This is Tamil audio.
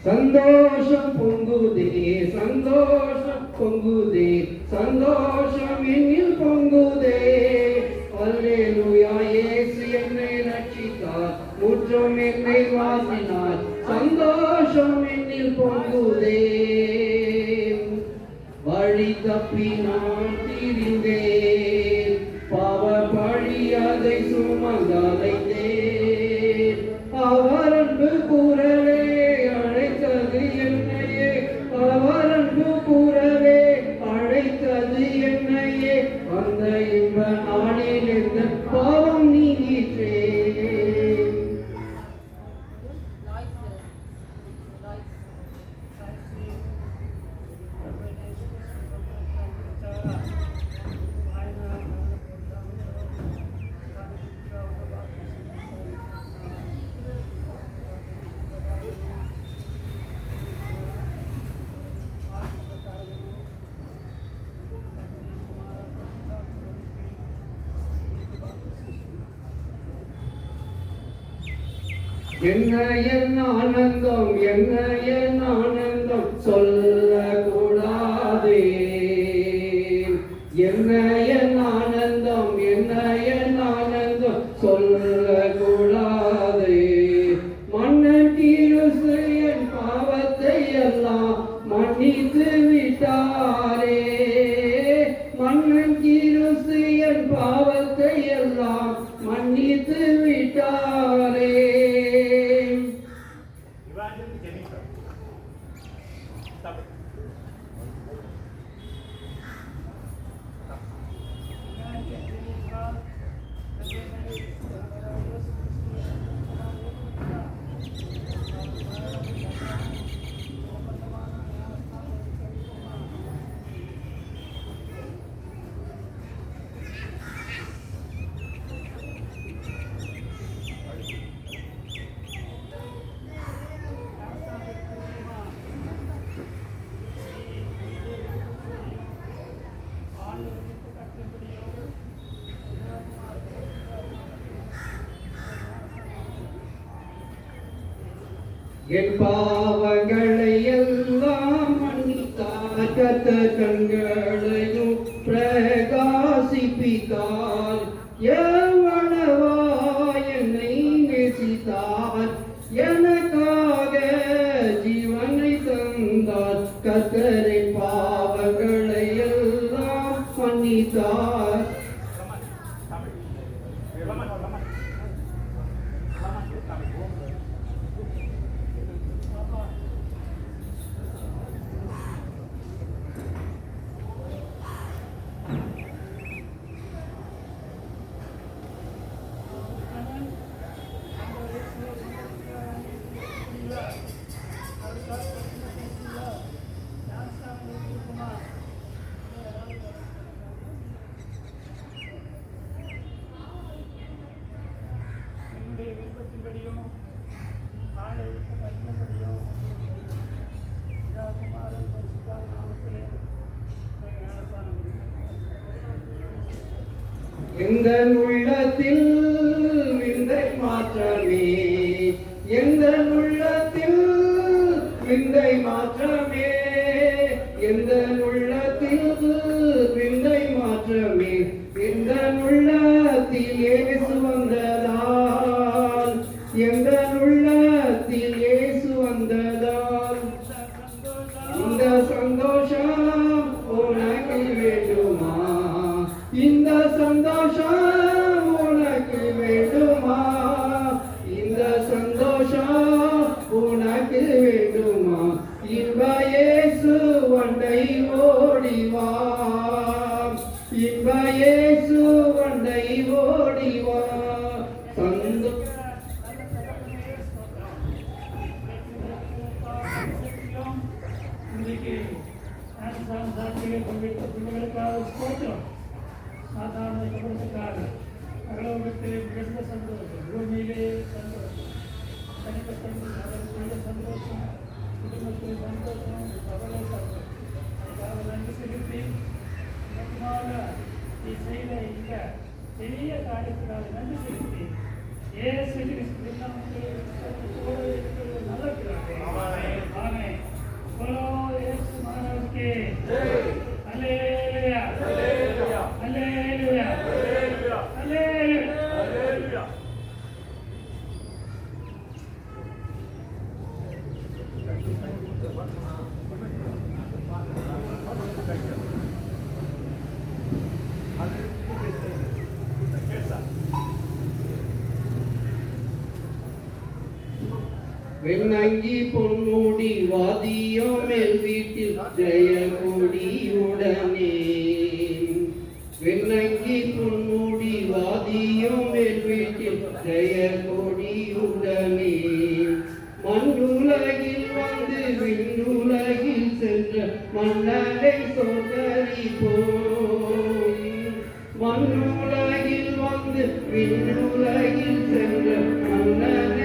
சந்தோஷம் பொங்குதே சந்தோஷம் பொங்குதே சந்தோஷம் என்னில் பொங்குதே. அல்லேலூயா, இயேசு என்னை ரட்சித்தார், முற்றும் என்னை வாசினார், சந்தோஷம் என்னில் பொங்குதே. வழி தப்பி நான் திரிந்தேன், பாவ பழி அதை சுமந்தலைந்தேன். அவர் அன்பு கூறவே அழைத்தது என்னையே, அவர் அன்பு கூறவே அழைத்தது என்னையே. அந்த இன்ப நாளில் இருந்த பாவம் நீங்கிற்றே. என்ன என் ஆனந்தம், என்ன என் ஆனந்தம் சொல்லக்கூடாதே. என்ன என் ஆனந்தம், என்ன என் ஆனந்தம் சொல்லக்கூடாதே. மன்னன் கிறிஸ்து என் பாவத்தை எல்லாம் மன்னித்து விட்டாரே. மன்னன் கிறிஸ்து என் பாவத்தை எல்லாம் மன்னித்து விட்டாரே. என் பாவங்களை எல்லாம் மன்னித்தார், கர்த்தர் கண்களையும் பிரகாசிப்பித்தார். எவ்வளவா என்னை நேசித்தார், எனக்காக ஜீவனை தந்தார். கர்த்தரின் பாவங்களை எல்லாம் மன்னித்தார். எந்த உள்ளத்தில் விந்தை மாற்றமே, எந்த உள்ளத்தில் விந்தை மாற்றமே, எந்த உள்ளத்தில் விந்தை மாற்றமே. எந்த உள்ளத்தில் இயேசு வந்ததால், எந்த உள்ளத்தில் இயேசு வந்ததால். இந்த சந்தோஷம் உனக்கு வேண்டுமா, இந்த சந்தோஷம் உனக்கு வேண்டுமா, இந்த சந்தோஷம் உனக்கு வேண்டுமா. இன்ப இயேசு வண்டை ஓடிவா, இன்ப இயேசு வண்டை ஓடிவா. சாதாரண கபலத்துக்காக பரலோகத்திலே மிகுந்த சந்தோஷம், பூமியிலே சந்தோஷம், தனிப்பட்ட சந்தோஷம், குடும்பத்தில் சந்தோஷம், கவலை சந்தோஷம். அதுக்காக நன்றி செலுத்தி முக்கியமாக நீ செய்த இந்த பெரிய காரியத்திற்காக நன்றி செலுத்தி இயேசு கிறிஸ்து நமக்கு நல்ல வெண்ணங்கி பொன்முடி வாதியம் மேல் வீட்டில் ஜெய கொடியுடனே வெண்ணங்கி பொன்முடி வாதியம் மேல் வீட்டில் ஜெய கொடியுடனே மண்ணுலகில் வந்து விண்ணுலகில் சென்ற மன்னனை சோதரிப்போம் மண்ணுலகில் வந்து விண்ணுலகில் சென்ற மன்னனை